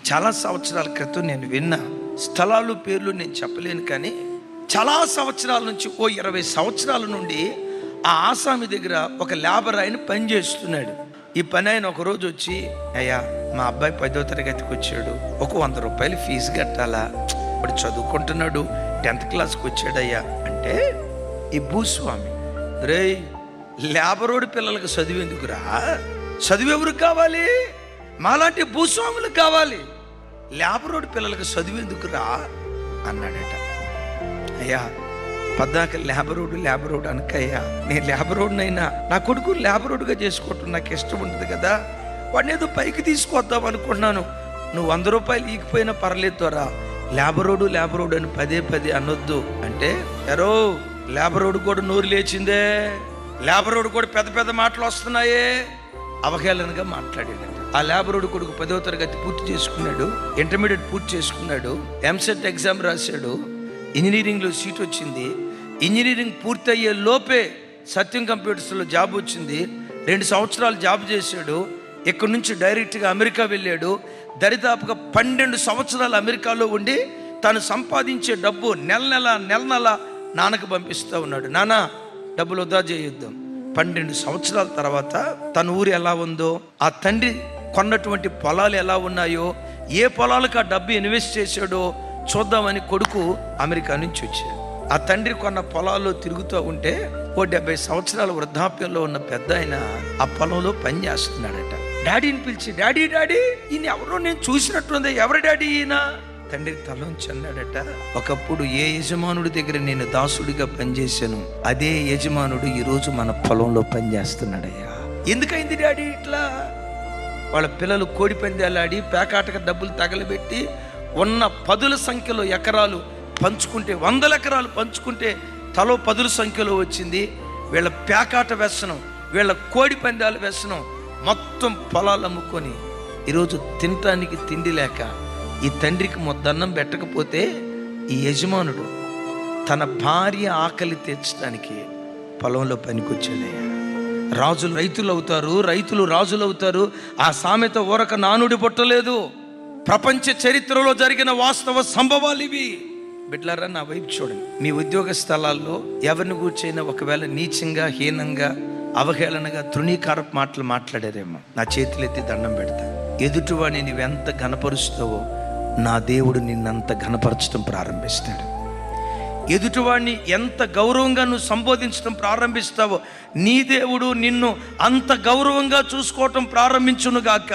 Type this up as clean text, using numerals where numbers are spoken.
చాలా సంవత్సరాల క్రితం నేను విన్న స్థలాలు పేర్లు నేను చెప్పలేను, కానీ చాలా సంవత్సరాల నుంచి 20 సంవత్సరాల నుండి ఆ ఆసామి దగ్గర ఒక లేబర్ ఆయన పని చేస్తున్నాడు. ఈ పని ఆయన ఒకరోజు వచ్చి, అయ్యా మా అబ్బాయి 10వ తరగతికి వచ్చాడు, ఒక 100 రూపాయలు ఫీజు కట్టాలా, ఇప్పుడు చదువుకుంటున్నాడు, 10th క్లాస్కి వచ్చాడయ్యా అంటే, ఈ భూస్వామి, రే లేబరోడి పిల్లలకు చదువు ఎందుకురా, చదువు ఎవరికి కావాలి, మాలాంటి భూస్వాములకు కావాలి, లేబరోడి పిల్లలకు చదువు ఎందుకురా అన్నాడట. అయ్యా పద్దాక లేబరోడు అనకయ్యా, నేను లేబరోడ్నైనా నా కొడుకు లేబరోడ్గా చేసుకోవటం నాకు ఇష్టం ఉంటుంది కదా, వాడిని ఏదో పైకి తీసుకొద్దాం అనుకుంటున్నాను, నువ్వు 100 రూపాయలు ఈగిపోయినా పర్లేదు త్వరా, లేబరోడు అని పదే అనొద్దు అంటే, ఎరో లేబరోడు కూడా నోరు లేచిందే, లేబరోడు కూడా పెద్ద మాటలు వస్తున్నాయే, అవహేళనగా మాట్లాడాడు. ఆ లేబరోడు కొడుకు 10వ తరగతి పూర్తి చేసుకున్నాడు, ఇంటర్మీడియట్ పూర్తి చేసుకున్నాడు, ఎంసెట్ ఎగ్జామ్ రాశాడు, ఇంజనీరింగ్లో సీట్ వచ్చింది. ఇంజనీరింగ్ పూర్తయ్యే లోపే సత్యం కంప్యూటర్స్లో జాబ్ వచ్చింది. 2 సంవత్సరాలు జాబ్ చేశాడు. ఇక్కడి నుంచి డైరెక్ట్గా అమెరికా వెళ్ళాడు. దరిదాపుగా 12 సంవత్సరాలు అమెరికాలో ఉండి తను సంపాదించే డబ్బు నెల నాన్నకు పంపిస్తూ ఉన్నాడు. నాన్న డబ్బులు వృధా చేయొద్దాం. 12 సంవత్సరాల తర్వాత తన ఊరు ఎలా ఉందో, ఆ తండ్రి కొన్నటువంటి పొలాలు ఎలా ఉన్నాయో, ఏ పొలాలకు ఆ డబ్బు ఇన్వెస్ట్ చేశాడో చూద్దామని కొడుకు అమెరికా నుంచి వచ్చాడు. ఆ తండ్రి కొన్న పొలాల్లో తిరుగుతూ ఉంటే 70 సంవత్సరాల వృద్ధాప్యంలో ఉన్న పెద్ద ఆయన ఆ పొలంలో పని చేస్తున్నాడట. డాడీని పిలిచి, డాడీ ఈయన ఎవరో నేను చూసినట్టుంది, ఎవరి డాడీ ఈయన? తండ్రి తలోంచి అన్నాడట, ఒకప్పుడు ఏ యజమానుడి దగ్గర నేను దాసుడిగా పనిచేశాను, అదే యజమానుడు ఈరోజు మన పొలంలో పనిచేస్తున్నాడయ్యా. ఎందుకైంది డాడీ ఇట్లా? వాళ్ళ పిల్లలు కోడి పందాలాడి పేకాటక డబ్బులు తగలబెట్టి ఉన్న 10ల సంఖ్యలో ఎకరాలు పంచుకుంటే, 100 ఎకరాలు పంచుకుంటే తలో 10ల సంఖ్యలో వచ్చింది. వీళ్ళ పేకాట వ్యసనం, వీళ్ళ కోడి పందాల వ్యసనం, మొత్తం పొలాలు అమ్ముకొని ఈరోజు తినటానికి తిండి లేక ఈ తండ్రికి మొద్దన్నం పెట్టకపోతే ఈ యజమానుడు తన భార్య ఆకలి తీర్చడానికి పొలంలో పనికొచ్చాడయ్యా. రాజులు రైతులు అవుతారు, రైతులు రాజులు అవుతారు. ఆ సామెత ఊరక నానుడి పుట్టలేదు. ప్రపంచ చరిత్రలో జరిగిన వాస్తవ సంభవాలు ఇవి. బిడ్డలారా, నా వైపు చూడండి. మీ ఉద్యోగ స్థలాల్లో ఎవరిని కూర్చైనా ఒకవేళ నీచంగా, హీనంగా, అవహేళనగా, తృణీకారపు మాటలు మాట్లాడారేమో, నా చేతులెత్తి దండం పెడతా. ఎదుటివాడిని నువ్వెంత ఘనపరుస్తావో నా దేవుడు నిన్నంత ఘనపరచడం ప్రారంభిస్తాడు. ఎదుటివాడిని ఎంత గౌరవంగా నువ్వు సంబోధించడం ప్రారంభిస్తావో నీ దేవుడు నిన్ను అంత గౌరవంగా చూసుకోవటం ప్రారంభించునుగాక.